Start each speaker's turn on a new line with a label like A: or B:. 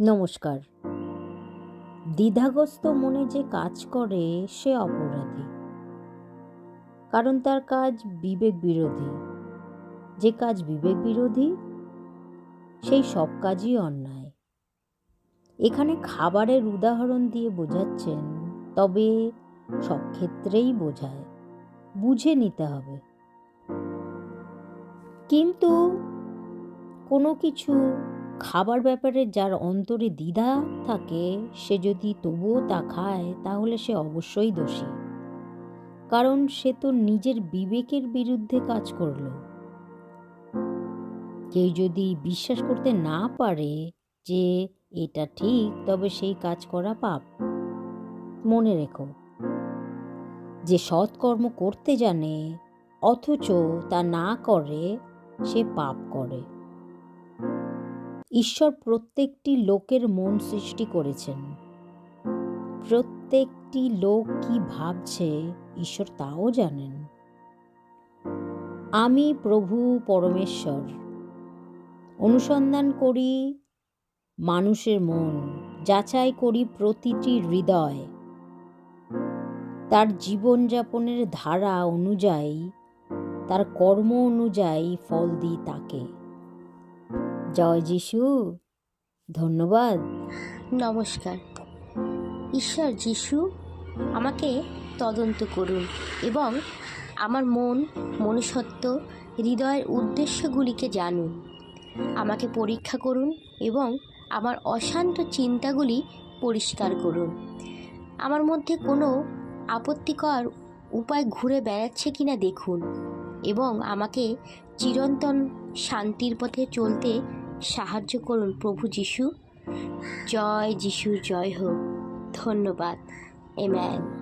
A: নমস্কার। দ্বিধাগ্রস্ত মনে যে কাজ করে সে অপরাধী, কারণ তার কাজ বিবেক বিরোধী। যে কাজ বিবেক বিরোধী সেই সব কাজই অন্যায়। এখানে খাবারের উদাহরণ দিয়ে বোঝাচ্ছেন, তবে সব ক্ষেত্রেই বোঝায়, বুঝে নিতে হবে। কিন্তু কোনো কিছু খাবার ব্যাপারে যার অন্তরে দ্বিধা থাকে, সে যদি তবুও তা খায় তাহলে সে অবশ্যই দোষী, কারণ সে তো নিজের বিবেকের বিরুদ্ধে কাজ করল। কেউ যদি বিশ্বাস করতে না পারে যে এটা ঠিক, তবে সেই কাজ করা পাপ। মনে রেখো, যে সৎকর্ম করতে জানে অথচ তা না করে, সে পাপ করে। ঈশ্বর প্রত্যেকটি লোকের মন সৃষ্টি করেছেন। প্রত্যেকটি লোক কি ভাবছে ঈশ্বর তাও জানেন। আমি প্রভু পরমেশ্বর অনুসন্ধান করি মানুষের মন, যাচাই করি প্রতিটি হৃদয়, তার জীবনযাপনের ধারা অনুযায়ী, তার কর্ম অনুযায়ী ফল দিই তাকে। জয় যিশু। ধন্যবাদ।
B: নমস্কার। ঈশ্বর যিশু, আমাকে তদন্ত করুন এবং আমার মনুষ্যত্ব, হৃদয়ের উদ্দেশ্যগুলিকে জানুন। আমাকে পরীক্ষা করুন এবং আমার অশান্ত চিন্তাগুলি পরিষ্কার করুন। আমার মধ্যে কোনো আপত্তিকর উপায় ঘুরে বেড়াচ্ছে কিনা দেখুন এবং আমাকে চিরন্তন শান্তির পথে চলতে সাহায্য করুন প্রভু যিশু। জয় যিশুর জয় হোক। ধন্যবাদ। আমেন।